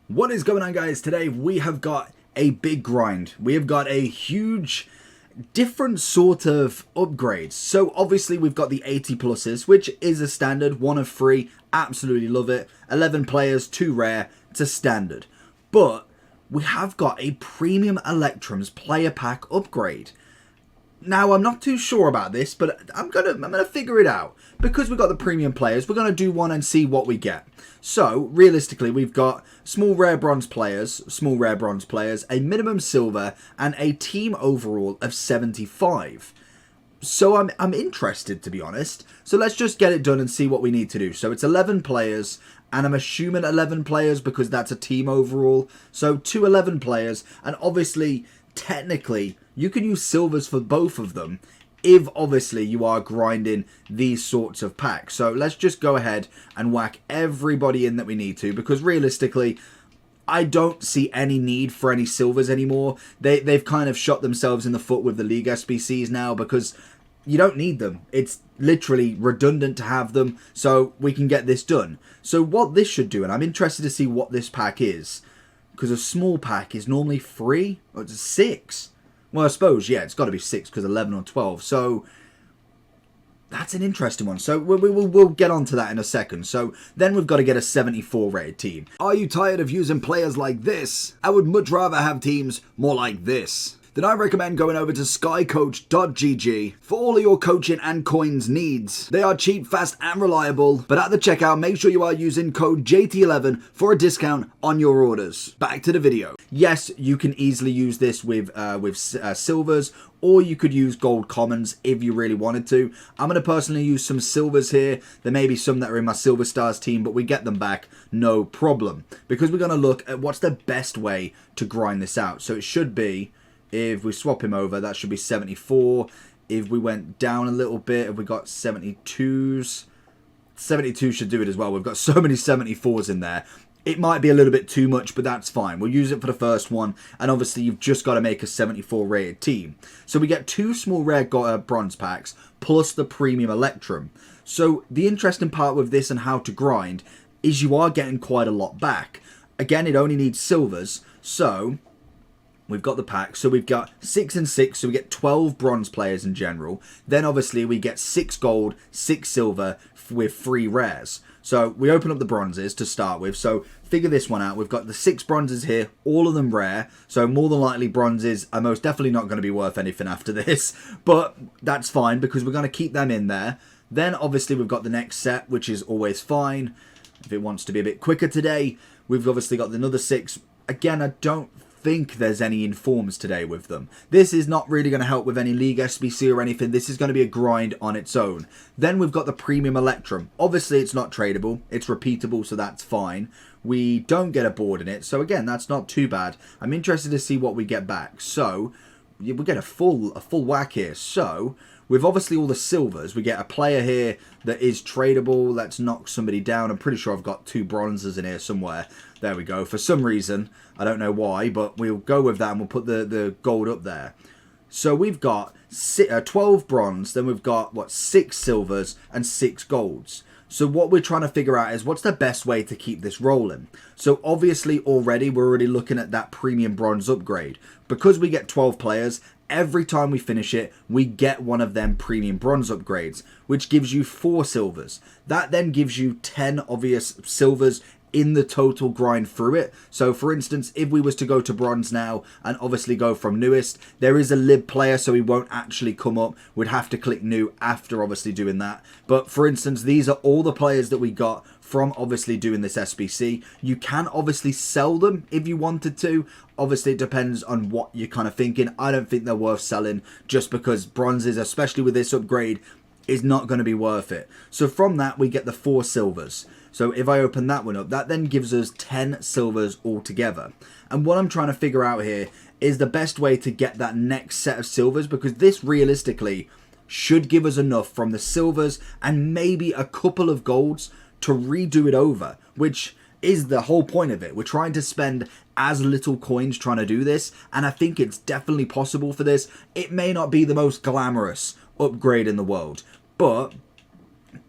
What is going on, guys? Today we have got a big grind. We have got a huge different sort of upgrades. So obviously we've got the 80 pluses, which is a standard, one of three. Absolutely love it. 11 players, 2 rare. It's a standard. But we have got a premium Electrum's player pack upgrade. Now, I'm not too sure about this, but I'm gonna figure it out. Because we've got the premium players, we're gonna do one and see what we get. So, realistically, we've got small rare bronze players, a minimum silver, and a team overall of 75. So I'm interested, to be honest. So let's just get it done and see what we need to do. So it's 11 players, and I'm assuming 11 players because that's a team overall. So 11 players, and obviously, technically, you can use silvers for both of them if obviously you are grinding these sorts of packs. So let's just go ahead and whack everybody in that we need to, because realistically, I don't see any need for any silvers anymore. They've kind of shot themselves in the foot with the League SBCs now, because you don't need them. It's literally redundant to have them, so we can get this done. So what this should do, and I'm interested to see what this pack is, because a small pack is normally 3, or it's 6. Well, I suppose, yeah, it's got to be 6 because 11 or 12. So that's an interesting one. So we'll get on to that in a second. So then we've got to get a 74 rated team. Are you tired of using players like this? I would much rather have teams more like this. Then I recommend going over to skycoach.gg for all of your coaching and coins needs. They are cheap, fast and reliable, but at the checkout make sure you are using code JT11 for a discount on your orders. Back to the video. Yes, you can easily use this with silvers, or you could use gold commons if you really wanted to. I'm going to personally use some silvers here. There may be some that are in my Silver Stars team, but we get them back, no problem. Because we're going to look at what's the best way to grind this out. So it should be, if we swap him over, that should be 74. If we went down a little bit, if we got 72s, 72 should do it as well. We've got so many 74s in there. It might be a little bit too much, but that's fine. We'll use it for the first one. And obviously, you've just got to make a 74 rated team. So we get 2 small rare bronze packs, plus the premium Electrum. So the interesting part with this and how to grind is you are getting quite a lot back. Again, it only needs silvers. So we've got the pack, so we've got 6 and 6, so we get 12 bronze players in general. Then obviously we get 6 gold, 6 silver with 3 rares. So we open up the bronzes to start with, so figure this one out. We've got the 6 bronzes here, all of them rare, so more than likely bronzes are most definitely not going to be worth anything after this, but that's fine because we're going to keep them in there. Then obviously we've got the next set, which is always fine. If it wants to be a bit quicker today, we've obviously got another 6. Again, I don't think there's any informs today with them. This is not really going to help with any League SBC or anything. This is going to be a grind on its own. Then we've got the premium Electrum. Obviously it's not tradable, it's repeatable, so that's fine. We don't get a board in it, so again, that's not too bad. I'm interested to see what we get back. So we get a full whack here. So with obviously all the silvers, we get a player here that is tradable. Let's knock somebody down. I'm pretty sure I've got 2 bronzes in here somewhere. There we go. For some reason, I don't know why, but we'll go with that and we'll put the gold up there. So we've got 12 bronze, then we've got, what, 6 silvers and 6 golds. So what we're trying to figure out is what's the best way to keep this rolling. So obviously already we're already looking at that premium bronze upgrade. Because we get 12 players, every time we finish it, we get one of them premium bronze upgrades, which gives you 4 silvers. That then gives you 10 obvious silvers in the total grind through it. So for instance, if we was to go to bronze now and obviously go from newest, there is a lib player, so he won't actually come up. We'd have to click new after obviously doing that. But for instance, these are all the players that we got from obviously doing this SBC. You can obviously sell them if you wanted to. Obviously it depends on what you're kind of thinking. I don't think they're worth selling, just because bronzes, especially with this upgrade, is not going to be worth it. So from that we get the 4 silvers. So if I open that one up, that then gives us 10 silvers altogether. And what I'm trying to figure out here is the best way to get that next set of silvers, because this realistically should give us enough from the silvers and maybe a couple of golds to redo it over, which is the whole point of it. We're trying to spend as little coins trying to do this, and I think it's definitely possible for this. It may not be the most glamorous upgrade in the world, but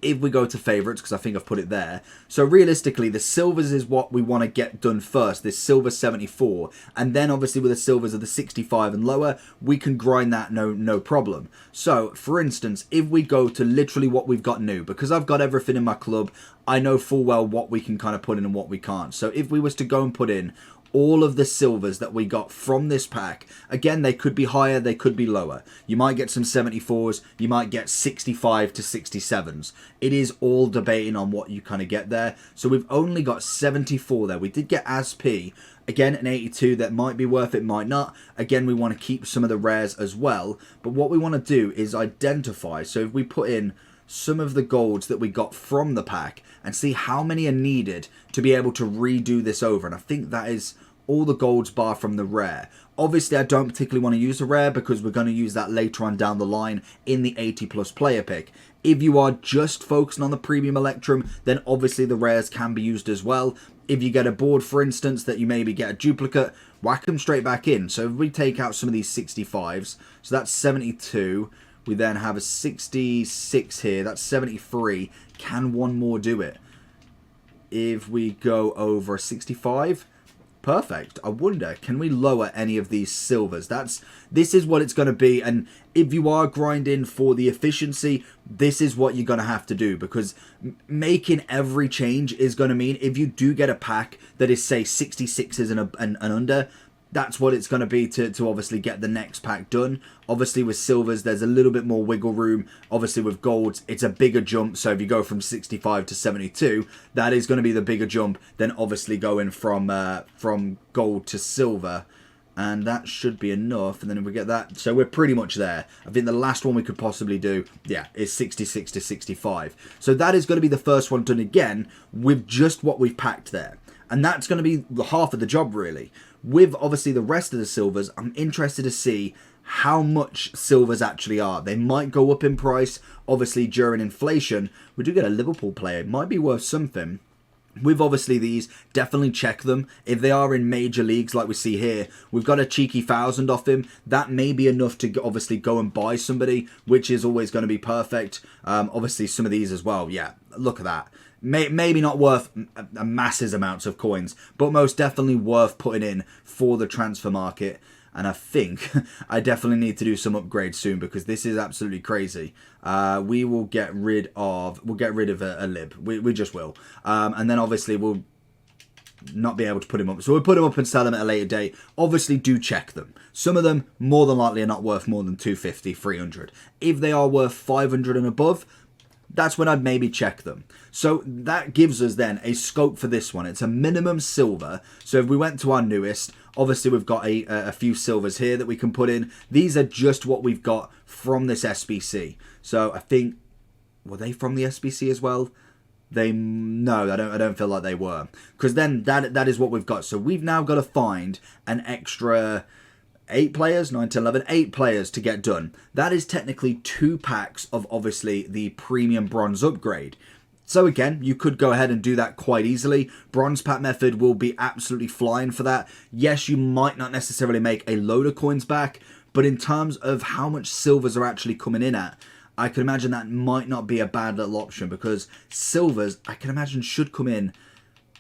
if we go to favorites, because I think I've put it there. So realistically, the silvers is what we want to get done first, this silver 74, and then obviously with the silvers of the 65 and lower, we can grind that no problem. So for instance, if we go to literally what we've got new, because I've got everything in my club, I know full well what we can kind of put in and what we can't. So if we was to go and put in all of the silvers that we got from this pack, again, they could be higher, they could be lower. You might get some 74s, you might get 65 to 67s. It is all debating on what you kind of get there. So we've only got 74 there. We did get ASP, again, an 82 that might be worth it, might not. Again, we want to keep some of the rares as well. But what we want to do is identify. So if we put in some of the golds that we got from the pack and see how many are needed to be able to redo this over. And I think that is all the golds bar from the rare. Obviously, I don't particularly want to use the rare because we're going to use that later on down the line in the 80 plus player pick. If you are just focusing on the premium Electrum, then obviously the rares can be used as well. If you get a board, for instance, that you maybe get a duplicate, whack them straight back in. So if we take out some of these 65s, so that's 72. We then have a 66 here. That's 73. Can one more do it? If we go over a 65, perfect. I wonder, can we lower any of these silvers? This is what it's going to be. And if you are grinding for the efficiency, this is what you're going to have to do, because making every change is going to mean if you do get a pack that is, say, 66s and under, that's what it's going to be to obviously get the next pack done. Obviously with silvers, there's a little bit more wiggle room. Obviously with golds, it's a bigger jump. So if you go from 65 to 72, that is going to be the bigger jump than obviously going from gold to silver. And that should be enough. And then if we get that, so we're pretty much there. I think the last one we could possibly do, yeah, is 66 to 65. So that is going to be the first one done again with just what we've packed there. And that's going to be half of the job, really. With, obviously, the rest of the silvers, I'm interested to see how much silvers actually are. They might go up in price. Obviously, during inflation, we do get a Liverpool player. It might be worth something. With, obviously, these, definitely check them. If they are in major leagues, like we see here, we've got a cheeky 1,000 off him. That may be enough to, obviously, go and buy somebody, which is always going to be perfect. Obviously, some of these as well. Yeah, look at that. Maybe not worth a massive amounts of coins, but most definitely worth putting in for the transfer market. And I think I definitely need to do some upgrades soon, because this is absolutely crazy. We will get rid of a lib. We just will. And then obviously we'll not be able to put him up. So we'll put him up and sell them at a later date. Obviously do check them. Some of them more than likely are not worth more than 250, 300. If they are worth 500 and above, that's when I'd maybe check them. So that gives us then a scope for this one. It's a minimum silver. So if we went to our newest, obviously we've got a few silvers here that we can put in. These are just what we've got from this SBC. So I think, were they from the SBC as well? No, I don't feel like they were. Because then that is what we've got. So we've now got to find an extra 8 players, 9, 10, 11, 8 players to get done. That is technically 2 packs of obviously the premium bronze upgrade. So again, you could go ahead and do that quite easily. Bronze pack method will be absolutely flying for that. Yes, you might not necessarily make a load of coins back, but in terms of how much silvers are actually coming in at, I can imagine that might not be a bad little option, because silvers, I can imagine, should come in.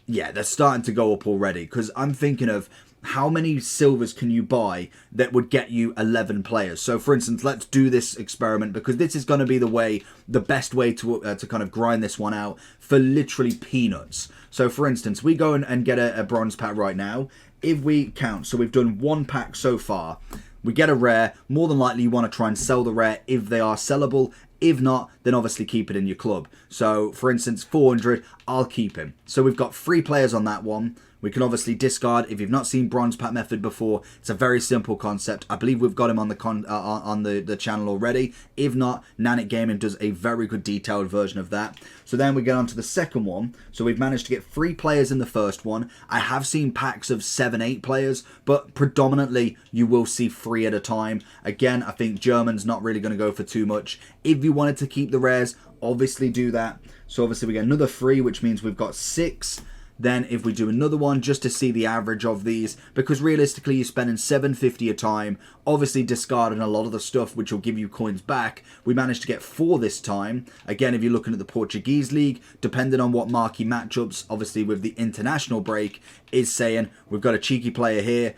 Yeah, they're starting to go up already, because I'm thinking of how many silvers can you buy that would get you 11 players. So for instance, let's do this experiment, because this is going to be the best way to kind of grind this one out for literally peanuts. So for instance, we go and get a bronze pack right now. If we count, so we've done 1 pack so far. We get a rare. More than likely you want to try and sell the rare if they are sellable. If not, then obviously keep it in your club. So for instance, 400, I'll keep him. So we've got 3 players on that one. We can obviously discard. If you've not seen bronze pack method before, it's a very simple concept. I believe we've got him on the channel already. If not, Nanik Gaming does a very good detailed version of that. So then we get on to the second one. So we've managed to get 3 players in the first one. I have seen packs of 7, 8 players, but predominantly you will see 3 at a time. Again, I think German's not really going to go for too much. If you wanted to keep the rares, obviously do that. So obviously we get another 3, which means we've got 6. Then if we do another one just to see the average of these, because realistically you're spending 750 a time, obviously discarding a lot of the stuff which will give you coins back. We managed to get 4 this time. Again, if you're looking at the Portuguese league, depending on what marquee matchups, obviously with the international break, is saying we've got a cheeky player here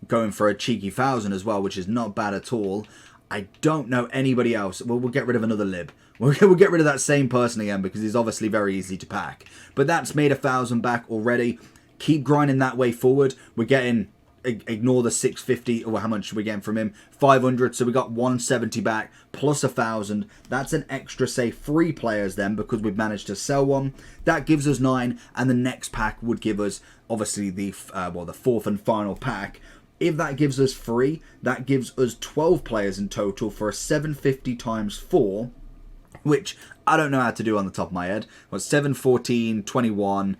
going for a cheeky 1,000 as well, which is not bad at all. I don't know anybody else. Well, we'll get rid of another lib. We'll get rid of that same person again because he's obviously very easy to pack. But that's made 1,000 back already. Keep grinding that way forward. We're getting, ignore the 650, or how much are we getting from him? 500, so we got 170 back plus 1,000. That's an extra, say, 3 players then because we've managed to sell one. That gives us 9, and the next pack would give us, obviously, the 4th and final pack. If that gives us 3, that gives us 12 players in total for a 750 times 4, which I don't know how to do on the top of my head. Well, 7, 14, 21,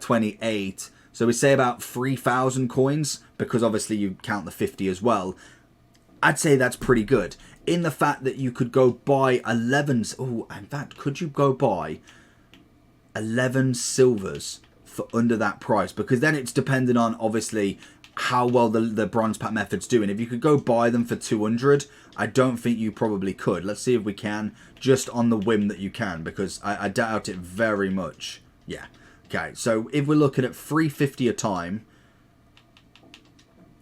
28. So we say about 3,000 coins, because obviously you count the 50 as well. I'd say that's pretty good. In the fact that you could go buy 11... Oh, in fact, could you go buy 11 silvers for under that price? Because then it's dependent on, obviously, how well the bronze pack method's doing. If you could go buy them for 200, I don't think you probably could. Let's see if we can, just on the whim that you can, because I doubt it very much. Yeah. Okay, so if we're looking at 350 a time,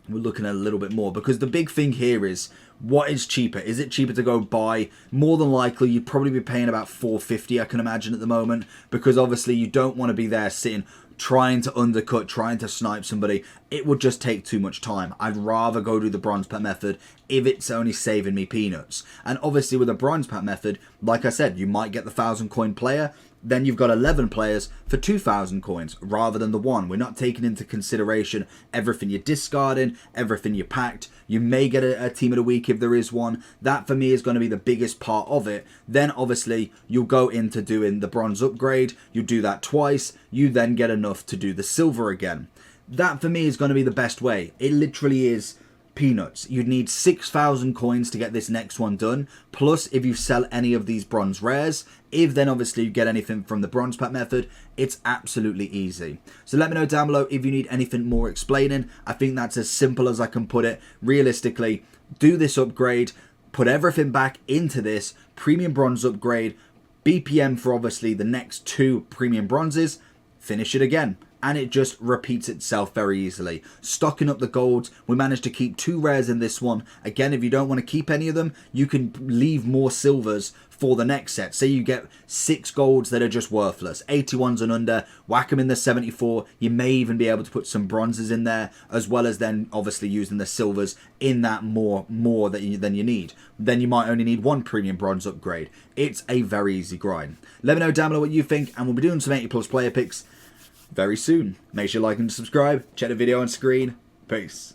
we're looking at a little bit more, because the big thing here is, what is cheaper? Is it cheaper to go buy? More than likely, you'd probably be paying about 450, I can imagine, at the moment, because obviously you don't want to be there sitting trying to undercut, trying to snipe somebody. It would just take too much time. I'd rather go do the bronze pack method if it's only saving me peanuts. And obviously with a bronze pack method, like I said, you might get the 1,000 coin player, then you've got 11 players for 2,000 coins rather than the 1. We're not taking into consideration everything you're discarding, everything you packed. You may get a team of the week if there is one. That for me is going to be the biggest part of it. Then obviously you'll go into doing the bronze upgrade. You do that twice. You then get enough to do the silver again. That for me is going to be the best way. It literally is peanuts. You'd need 6,000 coins to get this next one done. Plus, if you sell any of these bronze rares, if then obviously you get anything from the bronze pack method, it's absolutely easy. So let me know down below if you need anything more explaining. I think that's as simple as I can put it. Realistically, do this upgrade, put everything back into this premium bronze upgrade, BPM for obviously the next 2 premium bronzes, finish it again. And it just repeats itself very easily. Stocking up the golds, we managed to keep 2 rares in this one. Again, if you don't want to keep any of them, you can leave more silvers for the next set. Say you get 6 golds that are just worthless, 81s and under, whack them in the 74. You may even be able to put some bronzes in there, as well as then obviously using the silvers in that more than you need. Then you might only need 1 premium bronze upgrade. It's a very easy grind. Let me know down below what you think, and we'll be doing some 80+ player picks very soon. Make sure you like and subscribe. Check the video on screen. Peace.